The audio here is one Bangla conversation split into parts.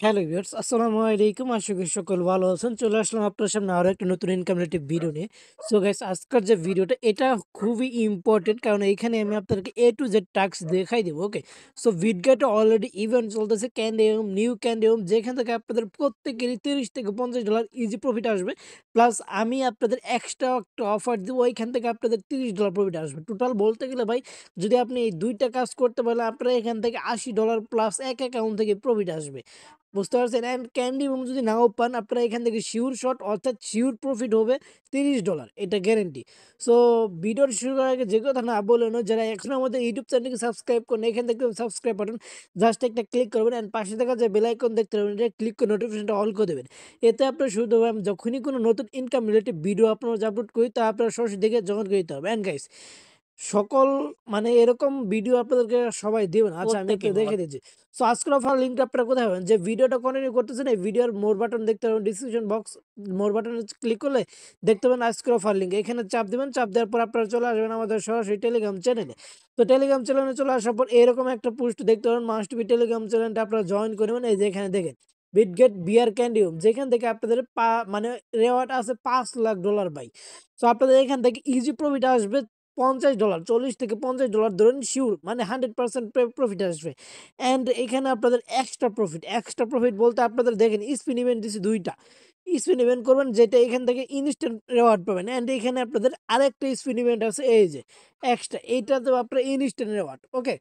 হ্যালো ভিউয়ার্স, আসসালামু আলাইকুম। আশা করি সকল ভালো আছেন। চলে আসলাম আপনার সামনে আরো একটা নতুন ইনকাম রিলেটেড ভিডিও নিয়ে। সো গাইস, আজকের যে ভিডিওটা এটা খুবই ইম্পর্টেন্ট, কারণ এখানে আমি আপনাদেরকে এ টু জেড টাস্ক দেখাই দেবো। ওকে, সো ভিডগেটে অলরেডি ইভেন্ট চলতেছে, ক্যান্ডিয়াম নিউ ক্যান্ডিয়াম, যেখান থেকে আপনাদের প্রত্যেকেরই 30 থেকে $50 ইজি প্রফিট আসবে। প্লাস আমি আপনাদের এক্সট্রা একটা অফার দিব, ওইখান থেকে আপনাদের $30 প্রফিট আসবে। টোটাল বলতে গেলে ভাই, যদি আপনি এই দুইটা কাজ করতে পারলে আপনার এখান থেকে $80 প্লাস এক অ্যাকাউন্ট থেকে প্রফিট আসবে। বুঝতে পারছেন? অ্যান্ড ক্যান্ডি মোম যদি নাও পান, আপনারা এখান থেকে শিওর শট অর্থাৎ শিওর প্রফিট হবে $30, এটা গ্যারেন্টি। সো ভিডিওর শুরু করার আগে যে কথা না বলে নয়, যারা এখনো আমাদের ইউটিউব চ্যানেলকে সাবস্ক্রাইব করেন, এখান থেকে সাবস্ক্রাইব বাটন জাস্ট একটা ক্লিক করবেন, অ্যান্ড পাশে থাকা যে বেল আইকন দেখতে পাবেন, এটা ক্লিক করে নোটিফিকেশনটা অল করে দেবেন। এতে আপনার সুবিধা হবে, আমি যখনই কোনো নতুন ইনকাম রিলেটেড ভিডিও আপনারা আপলোড করি, তা আপনারা সরাসরি দেখে জয়েন করে দিতে হবে। অ্যান্ড গাইস, সকল মানে এরকম ভিডিও আপনাদেরকে সবাই দিবে না। আচ্ছা, আমি প্রত্যেকে একটু দেখে দিচ্ছি। সো আজকের অফার লিঙ্কটা আপনারা কোথায় পাবেন? যে ভিডিওটা কন্টিনিউ করতেছেন, এই ভিডিওর মোর বাটন দেখতে পাবেন, ডিসক্রিপশন বক্স মোর বাটনে ক্লিক করলে দেখতে পাবেন আজকের অফার লিঙ্ক। এখানে চাপ দিবেন, চাপ দেওয়ার পর আপনারা চলে আসবেন আমাদের সরাসরি টেলিগ্রাম চ্যানেলে। তো টেলিগ্রাম চ্যানেলে চলে আসার পর এরকম একটা পোস্ট দেখতে পাবেন, মাস্ট বি টেলিগ্রাম চ্যানেলটা আপনারা জয়েন করবেন। এই যে এখানে দেখেন বিটগেট বিয়ার ক্যান্ডিউম, যেখান থেকে আপনাদের মানে রেওয়ার্ড আছে $5 লাখ ভাই। সো আপনাদের এখান থেকে ইজি প্রফিট আসবে $50, $40 থেকে $50 ধরেন শিওর, মানে 100% প্রফিট আসবে। অ্যান্ড এখানে আপনাদের এক্সট্রা প্রফিট বলতে আপনাদের দেখেন স্পিন ইভেন্ট দিচ্ছে দুইটা। স্পিন ইভেন্ট করবেন, যেটা এখান থেকে ইনস্ট্যান্ট রেওয়ার্ড পাবেন। অ্যান্ড এখানে আপনাদের আরেকটা স্পিন ইভেন্ট আছে, এই যে এক্সট্রা, এইটাতেও আপনার ইনস্ট্যান্ট রেওয়ার্ড। ওকে,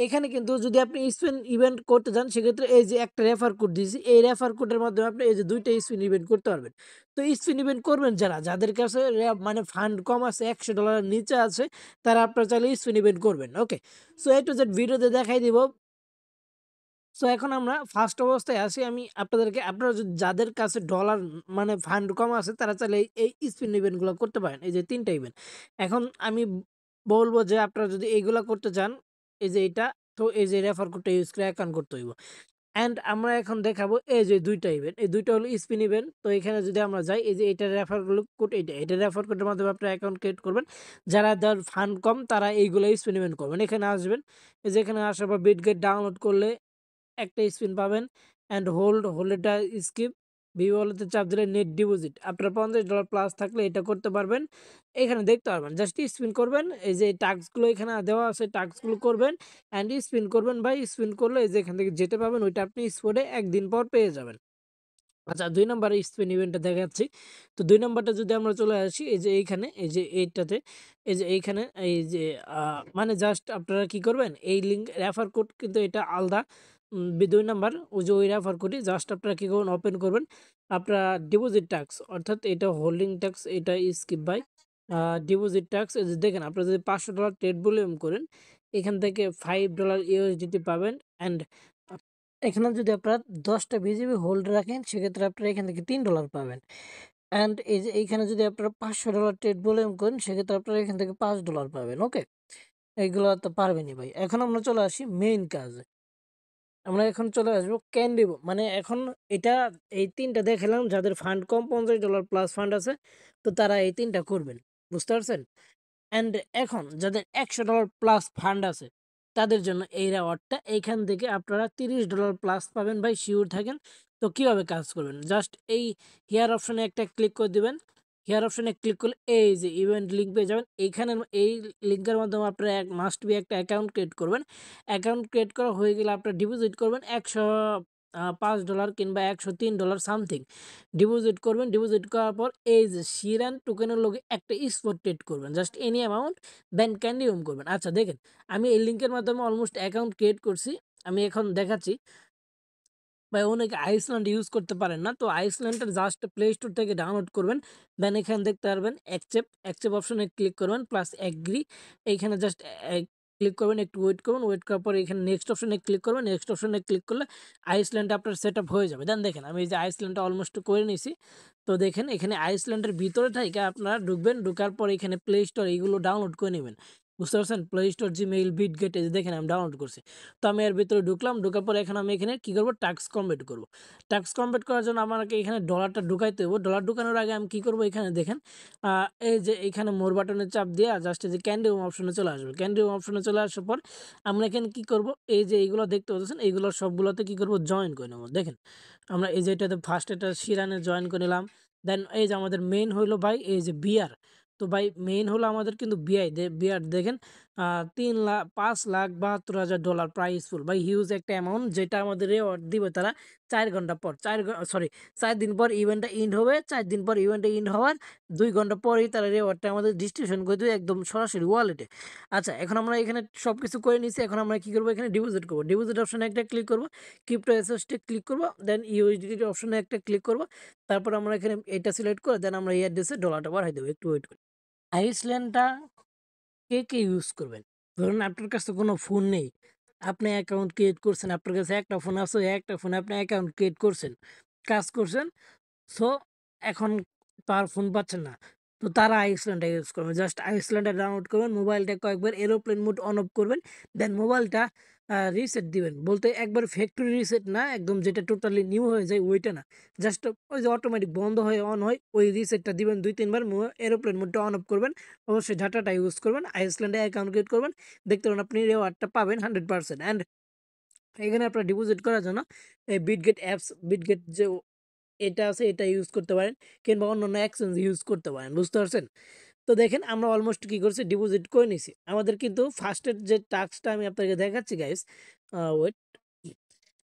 এখানে কিন্তু যদি আপনি স্পিন ইভেন্ট করতে চান, সেক্ষেত্রে এই যে একটা রেফার কোড দিয়েছি, এই রেফার কোডের মাধ্যমে আপনি এই যে দুইটা স্পিন ইভেন্ট করতে পারবেন। তো স্পিন ইভেন্ট করবেন যাদের কাছে মানে ফান্ড কম আছে, $100 নিচে আছে, তারা আপনার চাইলে স্পিন ইভেন্ট করবেন। ওকে, সো এ টু জেড ভিডিওতে দেখাই দিব। সো এখন আমরা ফার্স্ট অবস্থায় আসি। আমি আপনাদেরকে, আপনারা যদি যাদের কাছে ডলার মানে ফান্ড কম আছে, তারা চাইলে এই স্পিন ইভেন্টগুলো করতে পারেন, এই যে 3টা ইভেন্ট। এখন আমি বলবো যে আপনারা যদি এইগুলা করতে চান, এই যে এইটা, তো এই যে রেফার কোডটা ইউজ করে অ্যাকাউন্ট করতে হইব। অ্যান্ড আমরা এখন দেখাবো এই যে 2টা ইভেন্ট, এই 2টা হলো স্পিন ইভেন্ট। তো এখানে যদি আমরা যাই, এই যে এটা রেফার কোড, এটা রেফার কোডের মাধ্যমে আপনারা অ্যাকাউন্ট ক্রিয়েট করবেন। যারা যার ফান্ড কম তারা এইগুলো স্পিন ইভেন্ট করবেন। এখানে আসবেন, এই যে এখানে আসার পর বিটগেট ডাউনলোড করলে একটা স্পিন পাবেন। অ্যান্ড হোল্ডটা স্কিপ ভিওতে চাপ দিলে নেট ডিপোজিট আপনার $50 প্লাস থাকলে এটা করতে পারবেন। এখানে দেখতে পারবেন, জাস্ট স্পিন করবেন, এই যে টাস্কগুলো এখানে দেওয়া আছে, টাস্কগুলো করবেন অ্যান্ড স্পিন করবেন ভাই। স্পিন করলে এই যে এখান থেকে যেতে পাবেন, ওইটা আপনি স্পটে একদিন পর পেয়ে যাবেন। আচ্ছা, 2 নম্বরে স্পিন ইভেন্টটা দেখাচ্ছি। তো 2 নম্বরটা যদি আমরা চলে আসি, এই যে এইখানে, এই যে এইটাতে, এই যে এইখানে, এই যে মানে জাস্ট আপনারা কি করবেন, এই লিঙ্ক রেফার কোড কিন্তু এটা আলাদা। 2 নম্বর ওই যে ওই রেফার কোডই জাস্ট আপনারা কি করবেন, ওপেন করবেন। আপনারা ডিপোজিট ট্যাক্স, অর্থাৎ এটা হোল্ডিং ট্যাক্স, এটা স্কিপ বাই ডিপোজিট ট্যাক্স। এই যে দেখেন, আপনারা যদি $500 ট্রেড ভলিউম করেন, এখান থেকে $5 ইউএসডিটি পাবেন। অ্যান্ড এখানে যদি আপনারা 10টা বিজিবি হোল্ড রাখেন, সেক্ষেত্রে আপনারা এখান থেকে $3 পাবেন। অ্যান্ড এই যে এইখানে যদি আপনারা $500 ট্রেড ভলিউম করেন, সেক্ষেত্রে আপনারা এখান থেকে $5 পাবেন। ওকে, এইগুলো তো পারবেনই ভাই। এখন আমরা চলে আসি মেইন কাজে। আমরা এখন চলে আসবো ক্যান্ডি, মানে এখন এটা, এই 3টা দেখালাম, যাদের ফান্ড কম $50 প্লাস ফান্ড আছে, তো তারা এই 3টা করবেন। বুঝতে পারছেন? অ্যান্ড এখন যাদের $100 প্লাস ফান্ড আছে, তাদের জন্য এই রেওয়ার্ডটা, এইখান থেকে আপনারা $30 প্লাস পাবেন ভাই, শিওর থাকেন। তো কিভাবে কাজ করবেন, জাস্ট এই হেয়ার অপশনে একটা ক্লিক করে দিবেন। হেয়ার অপশনে ক্লিক করলে এই যে ইভেন্ট লিঙ্ক পেয়ে যাবেন। এইখানে এই লিঙ্কের মাধ্যমে আপনারা মাস্ট বি একটা অ্যাকাউন্ট ক্রিয়েট করবেন। অ্যাকাউন্ট ক্রিয়েট করা হয়ে গেলে আপনারা ডিপোজিট করবেন $105 কিংবা $103 সামথিং ডিপোজিট করবেন। ডিপোজিট করার পর এই যে শিরান টোকেনের লগে একটা স্পট ট্রেড করবেন, জাস্ট এনি অ্যামাউন্ট, দেন ক্যান্ডিউম করবেন। আচ্ছা দেখেন, আমি এই লিঙ্কের মাধ্যমে অলমোস্ট অ্যাকাউন্ট ক্রিয়েট করছি। আমি এখন দেখাচ্ছি ভাই। অনেকে আইসল্যান্ড ইউজ করতে পারেন না, তো আইসল্যান্ডের জাস্ট প্লে স্টোর থেকে ডাউনলোড করবেন। দেন এখানে দেখতে পারবেন অ্যাকসেপ্ট অপশনে ক্লিক করবেন, প্লাস এগ্রি। এইখানে জাস্ট ক্লিক করবেন, একটু ওয়েট করবেন, ওয়েট করার পর এখানে নেক্সট অপশনে ক্লিক করবেন। নেক্সট অপশনে ক্লিক করলে আইসল্যান্ড আপনার সেট আপ হয়ে যাবে। দেন দেখেন, আমি এই যে আইসল্যান্ডটা অলমোস্ট করে নিয়েছি। তো দেখেন, এখানে আইসল্যান্ডের ভিতরে থেকে আপনারা ঢুকবেন, ঢুকার পর এখানে প্লে স্টোর এইগুলো ডাউনলোড করে নেবেন। বুঝতে পারছেন? প্লে স্টোর, জিমেইল, বিটগেট এই যে দেখেন আমি ডাউনলোড করছি। তো আমি এর ভিতরে ঢুকলাম, ঢোকার পরে এখন আমি এখানে কি করব? টাস্ক কমপ্লিট করব। টাস্ক কমপ্লিট করার জন্য আমাকে এখানে ডলারটা ঢুকাইতে হবে। ডলার ঢুকানোর আগে আমি কি করব? এখানে দেখেন এই যে এখানে মোর বাটনে চাপ দিয়া জাস্ট এই যে ক্যান্ডি হোম অপশনে চলে আসবে। ক্যান্ডি হোম অপশনে চলে আসার পর আমরা এখানে কি করব? এই যে এইগুলো দেখতে পাচ্ছেন এইগুলো সবগুলোতে কি করব? জয়েন করে নেব। দেখেন আমরা এই যে এটাতে ফার্স্ট এটা শিরানে জয়েন করে নিলাম। দেন এই যে আমাদের মেইন হইলো ভাই এই যে বিয়ার। তো ভাই মেইন হলো আমাদের কিন্তু বিয়ার দেখেন 5,72,000 ডলার প্রাইস ফুল ভাই, হিউজ একটা অ্যামাউন্ট, যেটা আমাদের রেওয়ার্ড দিবে তারা 4 ঘন্টা পর, 4 দিন পর ইভেন্টটা ইন্ড হবে। 4 দিন পর ইভেন্টটা ইন্ড হওয়ার 2 ঘন্টা পরেই তারা রেওয়ার্ডটা আমাদের ডিস্ট্রিবিউশন করে দেবে একদম সরাসরি ওয়ালেটে। আচ্ছা, এখন আমরা এখানে সবকিছু করে নিছি। এখন আমরা কি করবো? এখানে ডিপোজিট করবো। ডিপোজিট অপশনে একটা ক্লিক করবো, ক্রিপ্টো এসএসটি ক্লিক করবো, দেন ইউএসডিটি অপশনে একটা ক্লিক করবো। তারপর আমরা এখানে এটা সিলেক্ট করে দেন আমরা এই অ্যাড্রেসে ডলারটা পাঠাই দেবো। একটু ওয়েট করি। আইসল্যান্ডটা কে ইউজ করবেন? ধরুন আপনার কাছে কোনো ফোন নেই, আপনি অ্যাকাউন্ট ক্রিয়েট করছেন, আপনার কাছে একটা ফোন আছে, একটা ফোনে আপনি অ্যাকাউন্ট ক্রিয়েট করছেন, কাজ করছেন। সো এখন তার ফোন পাচ্ছেন না, তো তারা আইসল্যান্ডটা ইউজ করবেন। জাস্ট আইসল্যান্ডটা ডাউনলোড করবেন, মোবাইলটা কয়েকবার এরোপ্লেন মোড অন অফ করবেন, দেন মোবাইলটা রিসেট দিবেন। বলতে একবার ফ্যাক্টরি রিসেট না, একদম যেটা টোটালি নিউ হয়ে যায় ওইটা না, জাস্ট ওই যে অটোমেটিক বন্ধ হয়ে অন হয় ওই রিসেটটা দিবেন 2-3 বার। এরোপ্লেন মোডটা অন অফ করবেন, অবশ্যই ডাটাটা ইউজ করবেন, আইসল্যান্ডে অ্যাকাউন্ট ক্রিয়েট করবেন, দেখতে পাবেন আপনি রেওয়ার্ডটা পাবেন 100%। অ্যান্ড এখানে আপনার ডিপোজিট করার জন্য এই বিটগেট অ্যাপস, বিটগেট যে এটা আছে এটা ইউজ করতে পারেন, কিংবা অন্যান্য এক্সচেঞ্জ ইউজ করতে পারেন। বুঝতে পারছেন? তো দেখেন আমরা অলমোস্ট কি করছি? ডিপোজিট করে নিছি। আমাদের কিন্তু ফার্স্টের যে টাস্কটা আমি আপনাকে দেখাচ্ছি গাইস, ওয়েট।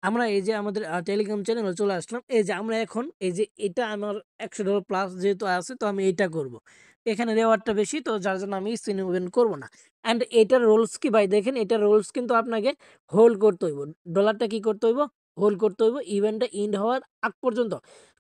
আমরা এই যে আমাদের টেলিগ্রাম চ্যানেলে চলে আসলাম। এই যে আমরা এখন এই যে এটা আমার $100 প্লাস যেহেতু আছে, তো আমি এইটা করব। এখানে রেওয়ার্ডটা বেশি, তো যার জন্য আমি স্পিন ওপেন করবো না। অ্যান্ড এটার রুলস কি ভাই? দেখেন এটার রুলস কিন্তু আপনাকে হোল্ড করতে হইব। ডলারটা কি করতে হইব? হোল্ড করতে হইব ইভেন্টটা ইন্ড হওয়ার আগ পর্যন্ত।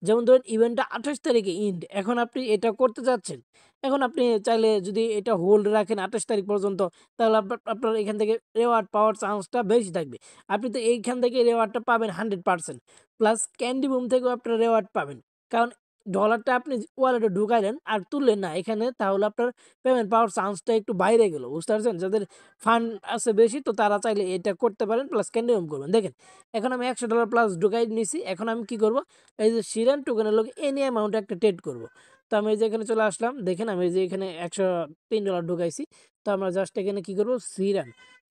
যেমন ধরেন ইভেন্টটা 28 তারিখে ইন্ড, এখন আপনি এটা করতে যাচ্ছেন, এখন আপনি চাইলে যদি এটা হোল্ড রাখেন 28 তারিখ পর্যন্ত, তাহলে আপনার এখান থেকে রেওয়ার্ড পাওয়ার চান্সটা বেশি থাকবে। আপনি তো এইখান থেকে রেওয়ার্ডটা পাবেন 100%, প্লাস ক্যান্ডি বুম থেকেও আপনার রেওয়ার্ড পাবেন। কারণ ডলারটা আপনি ওয়ালেটে ঢুকাইলেন আর তুললেন না এখানে, তাহলে আপনার পেমেন্ট পাওয়ার চান্সটা একটু বাইরে গেল। বুঝতে পারছেন? যাদের ফান্ড আছে বেশি, তো তারা চাইলে এটা করতে পারেন, প্লাস ক্যান্ডি বুম করবেন। দেখেন এখন আমি $100 প্লাস ঢুকাই নিছি। এখন আমি কি করব? এই যে সিরান টোকেনের লোক এনি অ্যামাউন্ট একটা ট্রেড করব। তো আমি এই যে এখানে চলে আসলাম, দেখেন আমি এই যে এখানে $103 ঢুকাইছি। তো আমরা জাস্ট এখানে কি করব?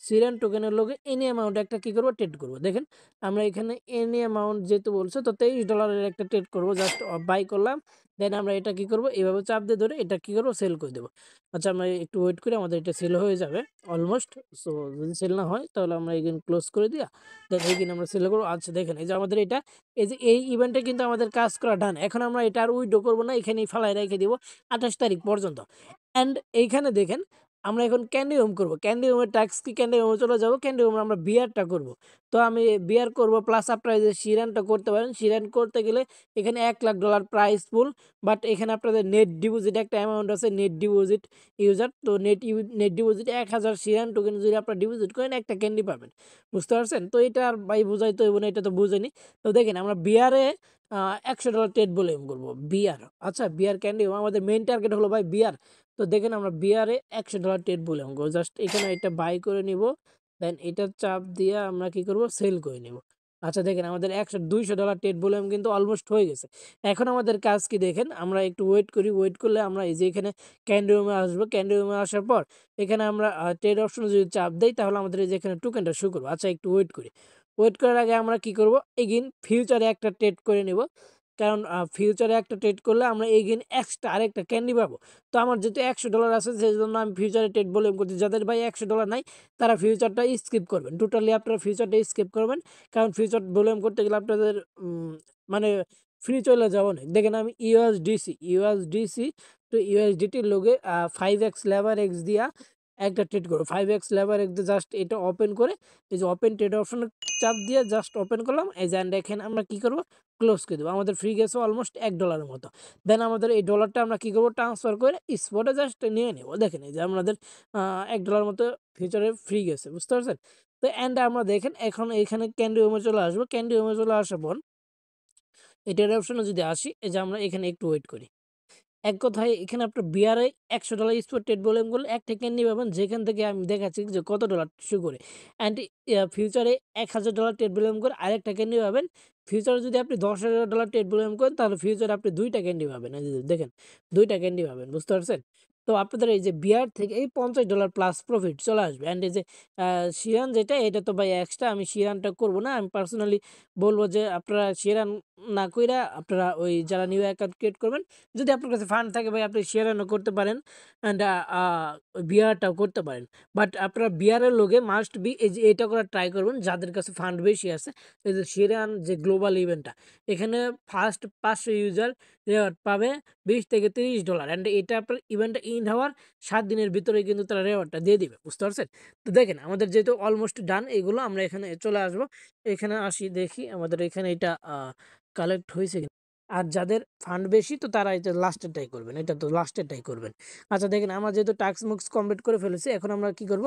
সিরান টোকেনের লোকে এনি অ্যামাউন্ট একটা কি করব? ট্রেড করব। দেখেন আমরা এখানে এনি অ্যামাউন্ট যেহেতু বলছে, তো $23 একটা ট্রেড করব। জাস্ট বাই করলাম, দেন আমরা এটা কি করব? এভাবে চাপ দিয়ে ধরে এটা কি করব? সেল করে দেবো। আচ্ছা, আমরা একটু ওয়েট করি, আমাদের এটা সেল হয়ে যাবে অলমোস্ট। সো যদি সেল না হয় তাহলে আমরা এখানে ক্লোজ করে দিয়া দেন এইখানে আমরা সেল করবো। আচ্ছা দেখেন এই যে আমাদের এটা, এই যে এই ইভেন্টে কিন্তু আমাদের কাজ করা ডান। এখন আমরা এটা আর উইথড্র করবো না, এখানেই ফালাই রেখে দিব 28 তারিখ পর্যন্ত। অ্যান্ড এইখানে দেখেন আমরা এখন ক্যান্ডি হোম করবো। ক্যান্ডি হোমের ট্যাক্স কি? ক্যান্ডি হোমে চলে যাবো, ক্যান্ডি হোমে আমরা বিয়ারটা করব। তো আমি বিয়ার করব, প্লাস আপনারা যে শিরানটা করতে পারেন। শিরান করতে গেলে এখানে $1,00,000 প্রাইস পুল, বাট এখানে আপনাদের নেট ডিপোজিট একটা অ্যামাউন্ট আছে, নেট ডিপোজিট ইউজার। তো নেট ডিপোজিট 1,000 শিরান টোকেন যদি আপনারা ডিপোজিট করেন একটা ক্যান্ডি পাবেন। বুঝতে পারছেন? তো এটা আর ভাই বুঝাইতে হইব না, এটা তো বুঝেনি। তো দেখেন আমরা বিয়ারে $100 ট্রেড বলে এম করবো বিয়ার। আচ্ছা, বিয়ার ক্যান্ডি আমাদের মেইন টার্গেট হলো ভাই বিয়ার। তো দেখেন আমরা বিয়ারে $100 ট্রেড বলে এম করবো। জাস্ট এখানে এটা বাই করে নিব, দেন এটা চাপ দিয়ে আমরা কি করব? সেল করে নিব। আচ্ছা দেখেন আমাদের $200 ট্রেড ভলিউম কিন্তু অলমোস্ট হয়ে গেছে। এখন আমাদের কাজ কি? দেখেন আমরা একটু ওয়েট করি, ওয়েট করলে আমরা এই যে এখানে ক্যান্ডি রুমে আসবো। ক্যান্ডি রুমে আসার পর এখানে আমরা ট্রেড অপশনে যদি চাপ দেই, তাহলে আমাদের এই যে এখানে টোকেনটা শো করবো। আচ্ছা একটু ওয়েট করি, ওয়েট করার আগে আমরা কি করব? এগেইন ফিউচারে একটা ট্রেড করে নিব, কারণ ফিউচারে একটা ট্রেড করলে আমরা এগেইন এক্সট্রা আরেকটা ক্যান্ডি পাবো। তো আমার যেহেতু $100 আছে, সেই জন্য আমি ফিউচারে ট্রেড ভলিউম করছি। যাদের ভাই $100 নাই, তারা ফিউচারটা স্কিপ করবেন, টোটালি আপনারা ফিউচারটা স্কিপ করবেন। কারণ ফিউচার ভলিউম করতে গেলে আপনাদের মানে ফ্রি চলে যাবো না। দেখেন আমি ইউএসডিসি তো ইউএসডিটির লোকে 5x লেভার এক্স দিয়া একটা ট্রেড করো। 5x লেভার এক্স দিয়ে জাস্ট এটা ওপেন করে এই যে ওপেন ট্রেড অপশনে চাপ দিয়ে জাস্ট ওপেন করলাম। এই যে দেখেন আমরা কি করব? ক্লোজ করে দেবো। আমাদের ফ্রি গেছে অলমোস্ট $1 মতো। দেন আমাদের এই ডলারটা আমরা কি করবো? ট্রান্সফার করে স্পটে জাস্ট নিয়ে নেব। দেখেন এই যে আমাদের $1 মতো ফিউচারে ফ্রি গেছে। বুঝতে পারছেন? তো অ্যান্ড আমরা দেখেন এখন এখানে ক্যান্ডি হোমে চলে আসবো। ক্যান্ডি হোমে চলে আসার পর এটার অপশনে যদি আসি, এই যে আমরা এখানে একটু ওয়েট করি। এক কথায় এখানে আপনার বিয়ারে $100 স্পট ট্রেড ভলিউমগুলো একটা ক্যান্ডি পাবেন, যেখান থেকে আমি দেখাচ্ছি যে কত ডলার শো করে। অ্যান্ড ফিউচারে $1000 ট্রেড ভলিউম করে আরেকটা ক্যান্ডি পাবেন। ফিউচারে যদি আপনি $10,000 ট্রেড ভলিউম করেন তাহলে ফিউচারে আপনি দুইটা ক্যান্ডি পাবেন। এই যে দেখেন, দুইটা ক্যান্ডি পাবেন, বুঝতে পারছেন? তো আপনাদের এই যে বিয়ার থেকে এই $50 প্লাস প্রফিট চলে আসবে। অ্যান্ড এই যে শিরান যেটা, এটা তো ভাই এক্সট্রা, আমি শিরানটা করবো না। আমি পার্সোনালি বলবো যে আপনারা শিরান না কইরা আপনারা ওই যারা নিউ অ্যাকাউন্ট ক্রিয়েট করবেন, যদি আপনার কাছে ফান্ড থাকে ভাই আপনি শেয়ারও করতে পারেন, অ্যান্ড বিয়ারটাও করতে পারেন। বাট আপনারা বিয়ারের লোকে মাস্ট বি এই যে এটা করা ট্রাই করবেন যাদের কাছে ফান্ড বেশি আছে। এই যে শেরান যে গ্লোবাল ইভেন্টটা, এখানে ফার্স্ট 500 ইউজার রেওয়ার্ড পাবে $20 থেকে $30। অ্যান্ড এটা আপনার ইভেন্টটা ইন হওয়ার 7 দিনের ভিতরে কিন্তু তারা রেওয়ার্ডটা দিয়ে দিবে, বুঝতে পারছেন? তো দেখেন আমাদের যেহেতু অলমোস্ট ডান, এগুলো আমরা এখানে চলে আসবো। এখানে আসি, দেখি আমাদের এখানে এটা কালেক্ট হয়েছে। আর যাদের ফান্ড বেশি তো তারা এটা লাস্টেরটাই করবেন, এটা তো লাস্টেরটাই করবেন। আচ্ছা দেখেন, আমরা যেহেতু টাস্ক মুক্স কমপ্লিট করে ফেলেছি, এখন আমরা কি করব,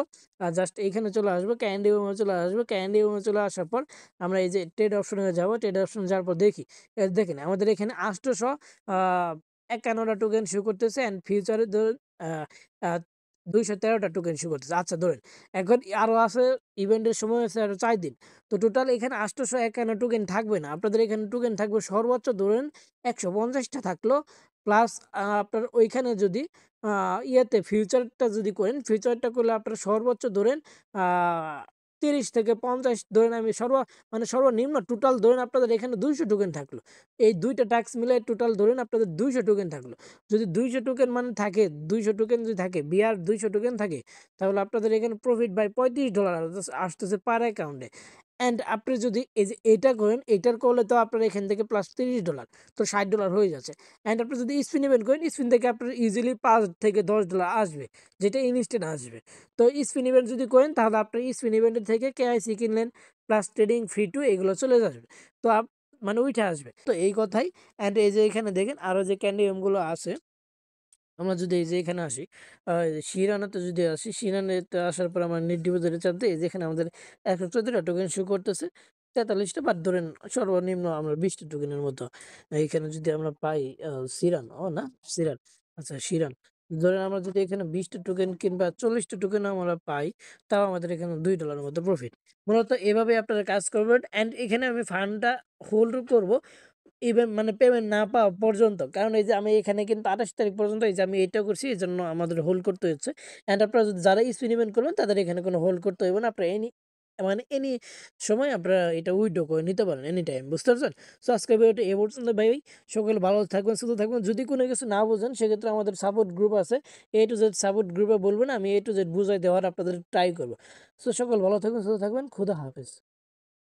জাস্ট এইখানে চলে আসবো, ক্যান্ডি উমে চলে আসবো। ক্যান্ডি উমে চলে আসার পর আমরা এই যে ট্রেড অপশনে যাব। ট্রেড অপশনে যাওয়ার পর দেখি, দেখেন আমাদের এখানে 851টা টোকেন শো করতেছে, অ্যান্ড ফিউচারে ধরুন 213টা টোকেন শো করতেছে। আচ্ছা ধরেন এখন আরো আছে, ইভেন্টের সময় আছে আরো 4 দিন। তো টোটাল এখানে 851 টোকেন থাকবে না, আপনাদের এখানে টোকেন থাকবে সর্বোচ্চ ধরেন 150টা থাকলো। প্লাস আপনার ওইখানে যদি ইয়েতে ফিউচারটা যদি করেন, ফিউচারটা করলে আপনার সর্বোচ্চ ধরেন 30 থেকে 50 ধরেন, আমি মানে সর্বনিম্ন টোটাল ধরেন আপনাদের এখানে 200 টোকেন থাকলো। এই দুইটা টাস্ক মিলে টোটাল ধরেন আপনাদের 200 টোকেন থাকলো। যদি 200 টোকেন মানে থাকে, 200 টোকেন যদি থাকে, বিয়ার 200 টোকেন থাকে, তাহলে আপনাদের এখানে প্রফিট বাই $35 আসতেছে পার অ্যাকাউন্টে। অ্যান্ড আপনি যদি এই যে এটা করেন, এটার করলে তো আপনার এখান থেকে প্লাস $30, তো $60 হয়ে যাচ্ছে। অ্যান্ড আপনি যদি স্পিন ইভেন্ট করেন, স্পিন থেকে আপনার ইজিলি $5 থেকে $10 আসবে, যেটা ইনস্ট্যান্ট আসবে। তো স্পিন ইভেন্ট যদি করেন তাহলে আপনার স্পিন ইভেন্টের থেকে কেআইসি কিনলেন প্লাস ট্রেডিং ফ্রি টু এগুলো চলে যাবে। তো মানে উঠে আসবে, তো এই কথাই। অ্যান্ড এই যে এখানে দেখেন আরো যে ক্যান্ডি গুলো আছে, আমরা যদি এই যে এখানে আসি, শিরানাতে যদি আসি, শিরানাতে আসার পর আমরা নেট ডিপোজিটে চাপ দিই, যেখানে আমাদের 114টা টোকেন শো করতেছে, 43টা বাদ ধরেন সর্বনিম্ন আমরা 20টা টোকেনের মতো এইখানে যদি আমরা পাই। সিরান, ও না, সিরান, আচ্ছা সিরান, ধরেন আমরা যদি এখানে 20টা টোকেন কিংবা 40টা টোকেন আমরা পাই, তাও আমাদের এখানে $2 মতো প্রফিট। মূলত এভাবে আপনারা কাজ করবেন। অ্যান্ড এখানে আমি ফান্ডটা হোল্ড করব ইভেন মানে পেমেন্ট না পাওয়া পর্যন্ত, কারণ এই যে আমি এখানে কিন্তু 28 তারিখ পর্যন্ত এই যে আমি এটা করছি, এই জন্য আমাদের হোল্ড করতে হচ্ছে। অ্যান্ড আপনারা যারা স্পিন ইভেন্ট করবেন তাদের এখানে কোনো হোল্ড করতে হবে না, আপনারা এনি সময় আপনারা এটা উইথড্র করে নিতে পারেন এনি টাইম, বুঝতে পারছেন? সো আজকে ভিডিওটা এ পর্যন্ত ভাই, সকলে ভালো থাকবেন, সুস্থ থাকবেন। যদি কোনো কিছু না বোঝেন সেক্ষেত্রে আমাদের সাপোর্ট গ্রুপ আছে, A to Z সাপোর্ট গ্রুপে বলবেন, আমি A to Z বুঝাই দেওয়ার আপনাদের ট্রাই করবো। সো সকল ভালো থাকবেন, সুস্থ থাকবেন, খুদা হাফেজ।